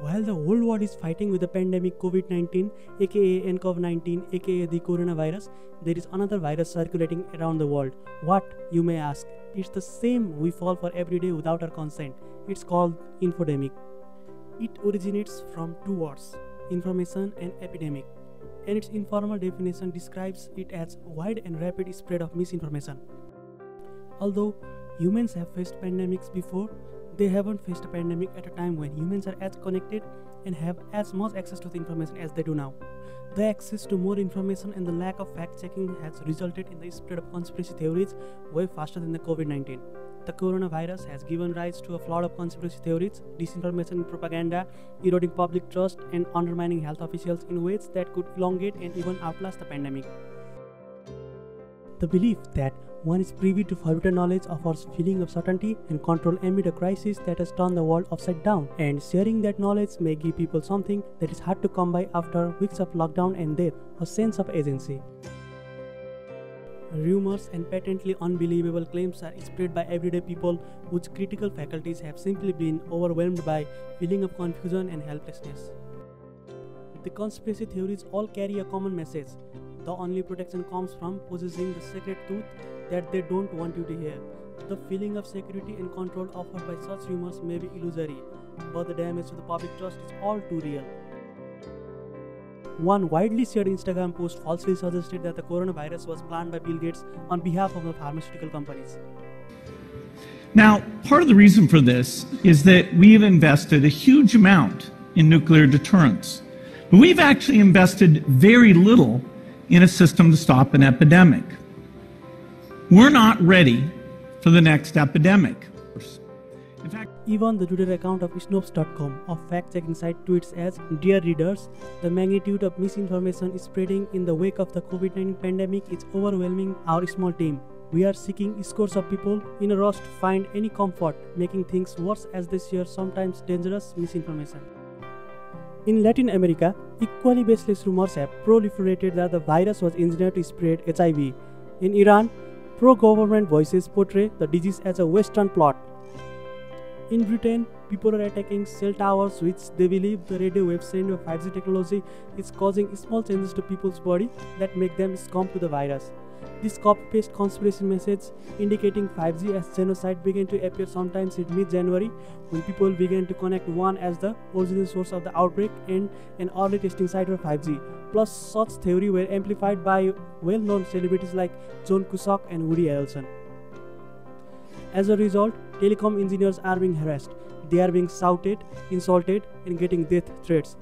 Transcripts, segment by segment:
While the whole world is fighting with the pandemic COVID-19, aka nCoV-19, aka the coronavirus, there is another virus circulating around the world. What, you may ask? It's the same we fall for every day without our consent. It's called infodemic. It originates from two words, information and epidemic, and its informal definition describes it as wide and rapid spread of misinformation. Although humans have faced pandemics before, they haven't faced a pandemic at a time when humans are as connected and have as much access to the information as they do now. The access to more information and the lack of fact-checking has resulted in the spread of conspiracy theories way faster than the COVID-19. The coronavirus has given rise to a flood of conspiracy theories, disinformation and propaganda, eroding public trust and undermining health officials in ways that could elongate and even outlast the pandemic. The belief that one is privy to forbidden knowledge offers feeling of certainty and control amid a crisis that has turned the world upside down, and sharing that knowledge may give people something that is hard to come by after weeks of lockdown and death, a sense of agency. Rumors and patently unbelievable claims are spread by everyday people whose critical faculties have simply been overwhelmed by feeling of confusion and helplessness. The conspiracy theories all carry a common message. The only protection comes from possessing the sacred truth that they don't want you to hear. The feeling of security and control offered by such rumors may be illusory, but the damage to the public trust is all too real. One widely shared Instagram post falsely suggested that the coronavirus was planned by Bill Gates on behalf of the pharmaceutical companies. Now, part of the reason for this is that we've invested a huge amount in nuclear deterrence, but we've actually invested very little in a system to stop an epidemic. We're not ready for the next epidemic. In fact, even the Twitter account of Snopes.com, a fact-checking site, tweets as, "Dear readers, the magnitude of misinformation spreading in the wake of the COVID-19 pandemic is overwhelming our small team. We are seeking scores of people in a rush to find any comfort, making things worse as they share sometimes dangerous misinformation." In Latin America, equally baseless rumors have proliferated that the virus was engineered to spread HIV. In Iran, pro-government voices portray the disease as a Western plot. In Britain, people are attacking cell towers which they believe the radio wave send of 5G technology is causing small changes to people's body that make them succumb to the virus. This copy-paste conspiracy message indicating 5G as genocide began to appear sometimes in mid-January when people began to connect one as the original source of the outbreak and an early testing site for 5G. Plus, such theories were amplified by well-known celebrities like John Cusack and Woody Harrelson. As a result, telecom engineers are being harassed. They are being shouted, insulted, and getting death threats.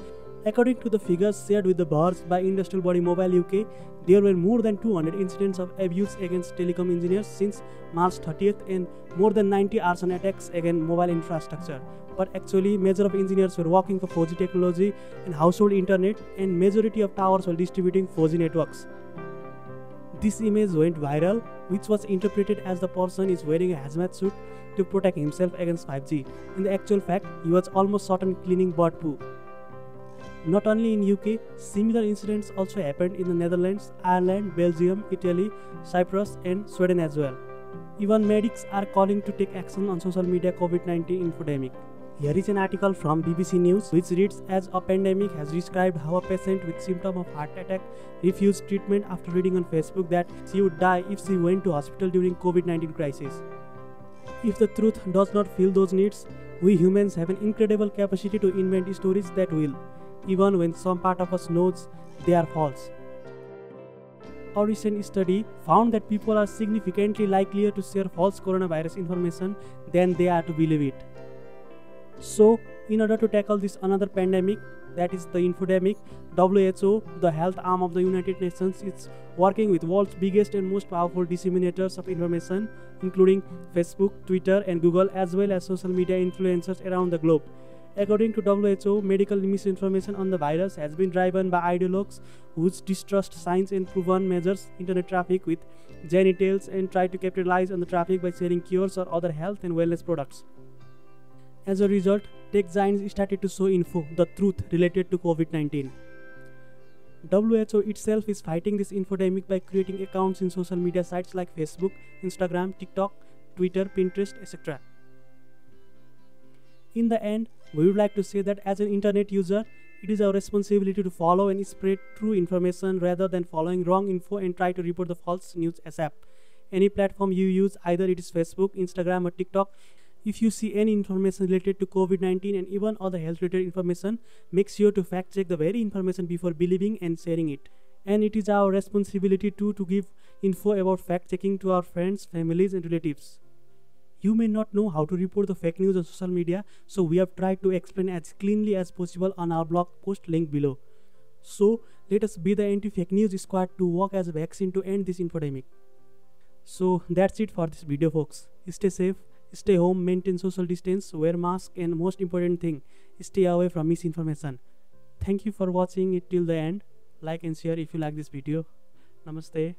According to the figures shared with The Verge by industrial body Mobile UK, there were more than 200 incidents of abuse against telecom engineers since March 30th and more than 90 arson attacks against mobile infrastructure. But actually, major of engineers were working for 4G technology and household internet, and majority of towers were distributing 4G networks. This image went viral, which was interpreted as the person is wearing a hazmat suit to protect himself against 5G. In the actual fact, he was almost certain cleaning bird poo. Not only in UK, similar incidents also happened in the Netherlands, Ireland, Belgium, Italy, Cyprus and Sweden as well. Even medics are calling to take action on social media COVID-19 infodemic. Here is an article from BBC News which reads as, "A pandemic has described how a patient with symptom of heart attack refused treatment after reading on Facebook that she would die if she went to hospital during COVID-19 crisis." If the truth does not fill those needs, we humans have an incredible capacity to invent stories that will, even when some part of us knows they are false. A recent study found that people are significantly likelier to share false coronavirus information than they are to believe it. So, in order to tackle this another pandemic, that is the infodemic, WHO, the health arm of the United Nations, is working with world's biggest and most powerful disseminators of information, including Facebook, Twitter and Google, as well as social media influencers around the globe. According to WHO, medical misinformation on the virus has been driven by ideologues who distrust science and proven measures internet traffic with genitals and try to capitalize on the traffic by selling cures or other health and wellness products. As a result, tech giants started to show info, the truth related to COVID-19. WHO itself is fighting this infodemic by creating accounts in social media sites like Facebook, Instagram, TikTok, Twitter, Pinterest, etc. In the end, we would like to say that as an internet user, it is our responsibility to follow and spread true information rather than following wrong info and try to report the false news ASAP. Any platform you use, either it is Facebook, Instagram or TikTok, if you see any information related to COVID-19 and even other health related information, make sure to fact check the very information before believing and sharing it. And it is our responsibility too to give info about fact checking to our friends, families and relatives. You may not know how to report the fake news on social media, so we have tried to explain as cleanly as possible on our blog post link below. So let us be the anti-fake news squad to work as a vaccine to end this infodemic. So that's it for this video folks. Stay safe, stay home, maintain social distance, wear mask and most important thing, stay away from misinformation. Thank you for watching it till the end. Like and share if you like this video. Namaste.